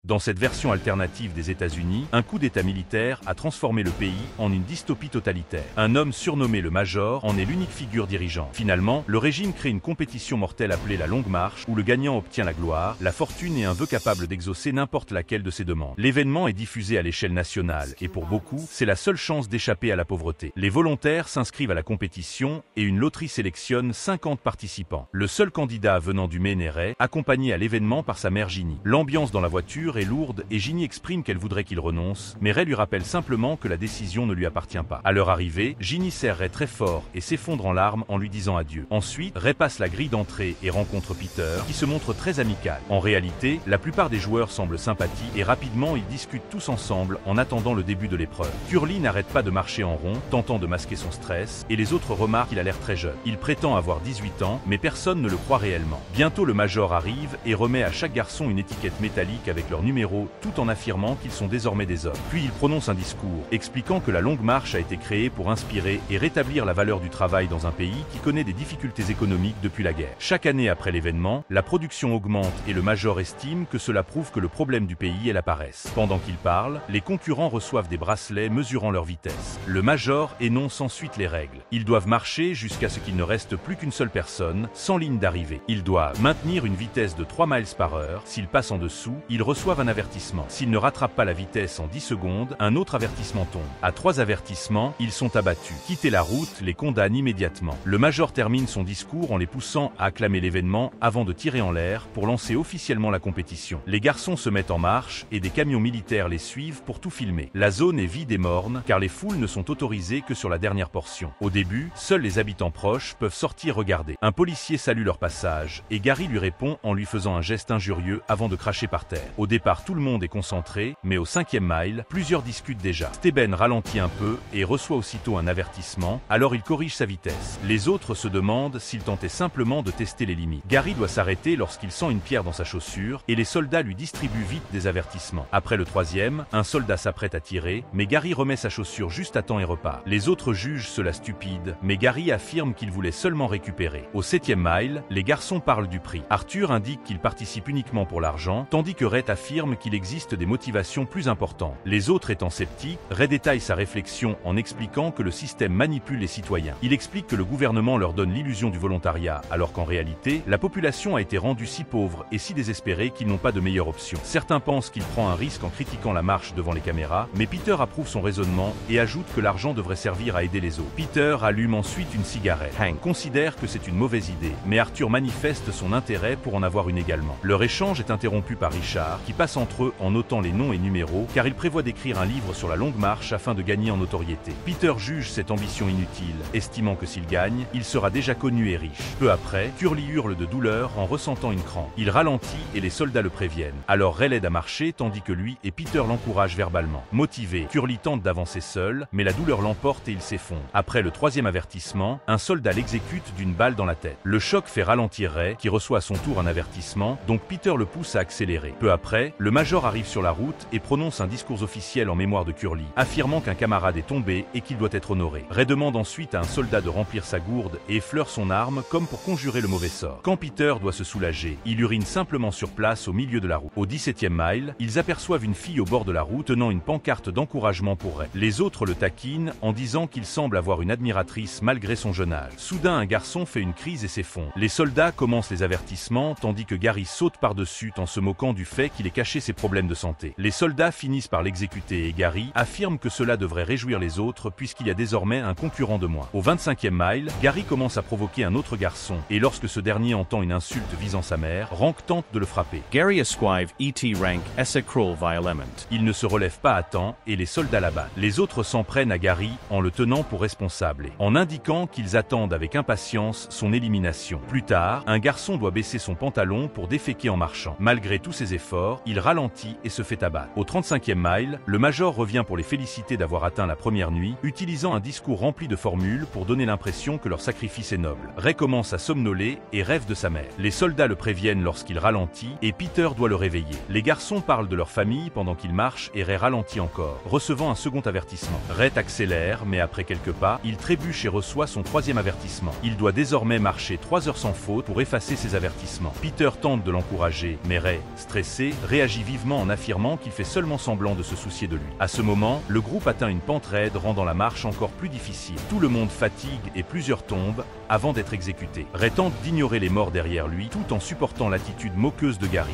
Dans cette version alternative des États-Unis, un coup d'État militaire a transformé le pays en une dystopie totalitaire. Un homme surnommé le Major en est l'unique figure dirigeante. Finalement, le régime crée une compétition mortelle appelée la Longue Marche, où le gagnant obtient la gloire, la fortune et un vœu capable d'exaucer n'importe laquelle de ses demandes. L'événement est diffusé à l'échelle nationale, et pour beaucoup, c'est la seule chance d'échapper à la pauvreté. Les volontaires s'inscrivent à la compétition, et une loterie sélectionne 50 participants. Le seul candidat venant du Maine est Ray, accompagné à l'événement par sa mère Ginny. L'ambiance dans la voiture est lourde et Ginny exprime qu'elle voudrait qu'il renonce, mais Ray lui rappelle simplement que la décision ne lui appartient pas. À leur arrivée, Ginny serre Ray très fort et s'effondre en larmes en lui disant adieu. Ensuite, Ray passe la grille d'entrée et rencontre Peter, qui se montre très amical. En réalité, la plupart des joueurs semblent sympathiques et rapidement ils discutent tous ensemble en attendant le début de l'épreuve. Curly n'arrête pas de marcher en rond, tentant de masquer son stress, et les autres remarquent qu'il a l'air très jeune. Il prétend avoir 18 ans, mais personne ne le croit réellement. Bientôt le Major arrive et remet à chaque garçon une étiquette métallique avec leur numéro, tout en affirmant qu'ils sont désormais des hommes. Puis il prononce un discours, expliquant que la Longue Marche a été créée pour inspirer et rétablir la valeur du travail dans un pays qui connaît des difficultés économiques depuis la guerre. Chaque année après l'événement, la production augmente et le Major estime que cela prouve que le problème du pays est la paresse. Pendant qu'il parle, les concurrents reçoivent des bracelets mesurant leur vitesse. Le Major énonce ensuite les règles. Ils doivent marcher jusqu'à ce qu'il ne reste plus qu'une seule personne, sans ligne d'arrivée. Ils doivent maintenir une vitesse de 3 miles par heure. S'ils passent en dessous, ils reçoivent un avertissement. S'ils ne rattrapent pas la vitesse en 10 secondes, un autre avertissement tombe. À 3 avertissements, ils sont abattus. Quitter la route les condamne immédiatement. Le Major termine son discours en les poussant à acclamer l'événement avant de tirer en l'air pour lancer officiellement la compétition. Les garçons se mettent en marche et des camions militaires les suivent pour tout filmer. La zone est vide et morne car les foules ne sont autorisées que sur la dernière portion. Au début, seuls les habitants proches peuvent sortir regarder. Un policier salue leur passage et Gary lui répond en lui faisant un geste injurieux avant de cracher par terre. Au départ, tout le monde est concentré, mais au 5e mile, plusieurs discutent déjà. Steben ralentit un peu et reçoit aussitôt un avertissement, alors il corrige sa vitesse. Les autres se demandent s'il tentait simplement de tester les limites. Gary doit s'arrêter lorsqu'il sent une pierre dans sa chaussure et les soldats lui distribuent vite des avertissements. Après le 3e, un soldat s'apprête à tirer, mais Gary remet sa chaussure juste à temps et repart. Les autres jugent cela stupide, mais Gary affirme qu'il voulait seulement récupérer. Au 7e mile, les garçons parlent du prix. Arthur indique qu'il participe uniquement pour l'argent, tandis que Ray affirme qu'il existe des motivations plus importantes. Les autres étant sceptiques, Ray détaille sa réflexion en expliquant que le système manipule les citoyens. Il explique que le gouvernement leur donne l'illusion du volontariat, alors qu'en réalité, la population a été rendue si pauvre et si désespérée qu'ils n'ont pas de meilleure option. Certains pensent qu'il prend un risque en critiquant la marche devant les caméras, mais Peter approuve son raisonnement et ajoute que l'argent devrait servir à aider les autres. Peter allume ensuite une cigarette. Hank considère que c'est une mauvaise idée, mais Arthur manifeste son intérêt pour en avoir une également. Leur échange est interrompu par Richard, qui passe entre eux en notant les noms et numéros, car il prévoit d'écrire un livre sur la Longue Marche afin de gagner en notoriété. Peter juge cette ambition inutile, estimant que s'il gagne, il sera déjà connu et riche. Peu après, Curly hurle de douleur en ressentant une crampe. Il ralentit et les soldats le préviennent. Alors Ray l'aide à marcher tandis que lui et Peter l'encouragent verbalement. Motivé, Curly tente d'avancer seul, mais la douleur l'emporte et il s'effondre. Après le 3e avertissement, un soldat l'exécute d'une balle dans la tête. Le choc fait ralentir Ray, qui reçoit à son tour un avertissement, donc Peter le pousse à accélérer. Peu après, le Major arrive sur la route et prononce un discours officiel en mémoire de Curly, affirmant qu'un camarade est tombé et qu'il doit être honoré. Ray demande ensuite à un soldat de remplir sa gourde et effleure son arme comme pour conjurer le mauvais sort. Quand Peter doit se soulager, il urine simplement sur place au milieu de la route. Au 17e mile, ils aperçoivent une fille au bord de la route tenant une pancarte d'encouragement pour Ray. Les autres le taquinent en disant qu'il semble avoir une admiratrice malgré son jeune âge. Soudain, un garçon fait une crise et s'effondre. Les soldats commencent les avertissements tandis que Gary saute par-dessus en se moquant du fait qu'il ait caché ses problèmes de santé. Les soldats finissent par l'exécuter et Gary affirme que cela devrait réjouir les autres puisqu'il y a désormais un concurrent de moins. Au 25e mile, Gary commence à provoquer un autre garçon et lorsque ce dernier entend une insulte visant sa mère, Rank tente de le frapper. Gary esquive et Rank essa cruel violament. Il ne se relève pas à temps et les soldats l'abattent. Les autres s'en prennent à Gary en le tenant pour responsable et en indiquant qu'ils attendent avec impatience son élimination. Plus tard, un garçon doit baisser son pantalon pour déféquer en marchant. Malgré tous ses efforts, il ralentit et se fait abattre. Au 35e mile, le Major revient pour les féliciter d'avoir atteint la première nuit, utilisant un discours rempli de formules pour donner l'impression que leur sacrifice est noble. Ray commence à somnoler et rêve de sa mère. Les soldats le préviennent lorsqu'il ralentit et Peter doit le réveiller. Les garçons parlent de leur famille pendant qu'ils marchent et Ray ralentit encore, recevant un second avertissement. Ray accélère, mais après quelques pas, il trébuche et reçoit son 3e avertissement. Il doit désormais marcher 3 heures sans faute pour effacer ses avertissements. Peter tente de l'encourager, mais Ray, stressé, réagit vivement en affirmant qu'il fait seulement semblant de se soucier de lui. À ce moment, le groupe atteint une pente raide rendant la marche encore plus difficile. Tout le monde fatigue et plusieurs tombent avant d'être exécutés. Ray tente d'ignorer les morts derrière lui tout en supportant l'attitude moqueuse de Gary.